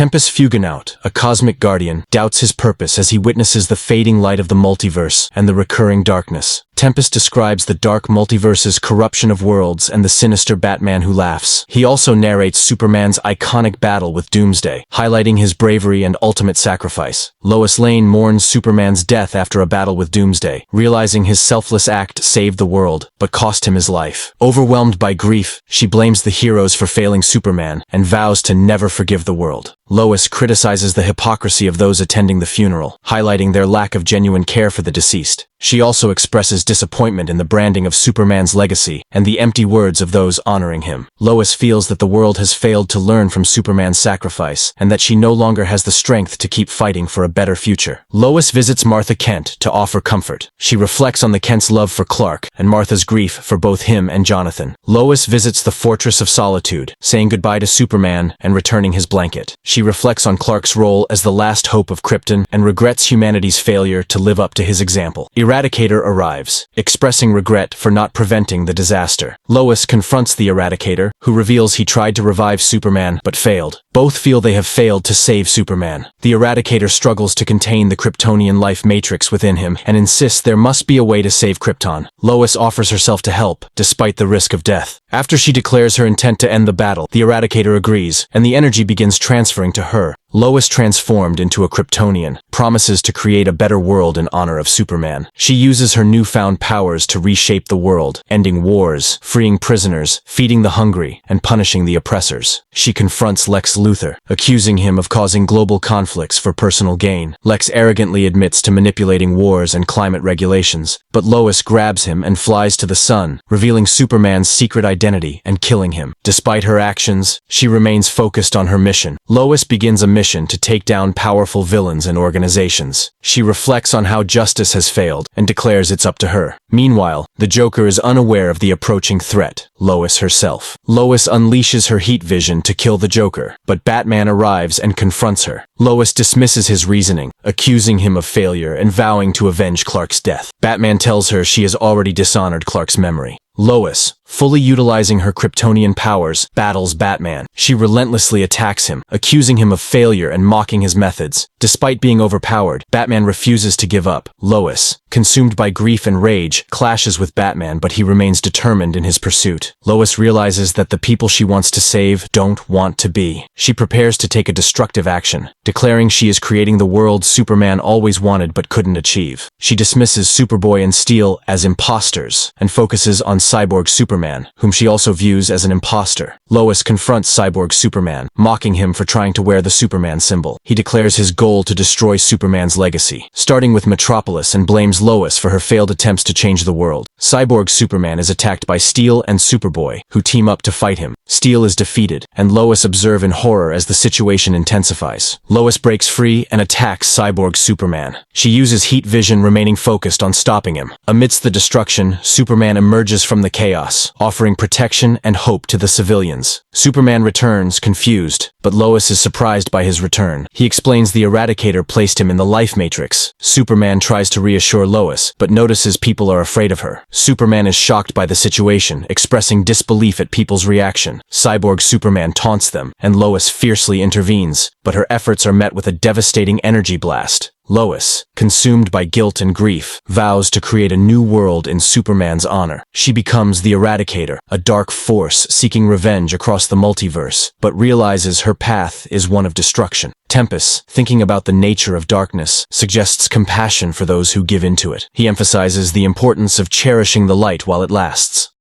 Tempus Fuginaut, a cosmic guardian, doubts his purpose as he witnesses the fading light of the multiverse and the recurring darkness. Tempest describes the dark multiverse's corruption of worlds and the sinister Batman who laughs. He also narrates Superman's iconic battle with Doomsday, highlighting his bravery and ultimate sacrifice. Lois Lane mourns Superman's death after a battle with Doomsday, realizing his selfless act saved the world, but cost him his life. Overwhelmed by grief, she blames the heroes for failing Superman and vows to never forgive the world. Lois criticizes the hypocrisy of those attending the funeral, highlighting their lack of genuine care for the deceased. She also expresses disappointment in the branding of Superman's legacy and the empty words of those honoring him. Lois feels that the world has failed to learn from Superman's sacrifice and that she no longer has the strength to keep fighting for a better future. Lois visits Martha Kent to offer comfort. She reflects on the Kent's love for Clark and Martha's grief for both him and Jonathan. Lois visits the Fortress of Solitude, saying goodbye to Superman and returning his blanket. She reflects on Clark's role as the last hope of Krypton and regrets humanity's failure to live up to his example. Eradicator arrives, expressing regret for not preventing the disaster. Lois confronts the Eradicator, who reveals he tried to revive Superman but failed. Both feel they have failed to save Superman. The Eradicator struggles to contain the Kryptonian life matrix within him and insists there must be a way to save Krypton. Lois offers herself to help, despite the risk of death. After she declares her intent to end the battle, the Eradicator agrees, and the energy begins transferring to her. Lois, transformed into a Kryptonian, promises to create a better world in honor of Superman. She uses her newfound powers to reshape the world, ending wars, freeing prisoners, feeding the hungry, and punishing the oppressors. She confronts Lex Luthor, accusing him of causing global conflicts for personal gain. Lex arrogantly admits to manipulating wars and climate regulations, but Lois grabs him and flies to the sun, revealing Superman's secret identity and killing him. Despite her actions, she remains focused on her mission. Lois begins a mission to take down powerful villains and organizations. She reflects on how justice has failed and declares it's up to her. Meanwhile, the Joker is unaware of the approaching threat, Lois herself. Lois unleashes her heat vision to kill the Joker, but Batman arrives and confronts her. Lois dismisses his reasoning, accusing him of failure and vowing to avenge Clark's death. Batman tells her she has already dishonored Clark's memory. Lois, fully utilizing her Kryptonian powers, battles Batman. She relentlessly attacks him, accusing him of failure and mocking his methods. Despite being overpowered, Batman refuses to give up. Lois, consumed by grief and rage, clashes with Batman, but he remains determined in his pursuit. Lois realizes that the people she wants to save don't want to be. She prepares to take a destructive action, declaring she is creating the world Superman always wanted but couldn't achieve. She dismisses Superboy and Steel as imposters and focuses on Cyborg Superman, whom she also views as an imposter. Lois confronts Cyborg Superman, mocking him for trying to wear the Superman symbol. He declares his goal to destroy Superman's legacy, starting with Metropolis, and blames Lois for her failed attempts to change the world. Cyborg Superman is attacked by Steel and Superboy, who team up to fight him. Steel is defeated, and Lois observes in horror as the situation intensifies. Lois breaks free and attacks Cyborg Superman. She uses heat vision, remaining focused on stopping him. Amidst the destruction, Superman emerges from the chaos, offering protection and hope to the civilians. Superman returns, confused, but Lois is surprised by his return. He explains the Eradicator placed him in the life matrix. Superman tries to reassure Lois, but notices people are afraid of her. Superman is shocked by the situation, expressing disbelief at people's reaction. Cyborg Superman taunts them, and Lois fiercely intervenes, but her efforts are met with a devastating energy blast. Lois, consumed by guilt and grief, vows to create a new world in Superman's honor. She becomes the Eradicator, a dark force seeking revenge across the multiverse, but realizes her path is one of destruction. Tempest, thinking about the nature of darkness, suggests compassion for those who give into it. He emphasizes the importance of cherishing the light while it lasts.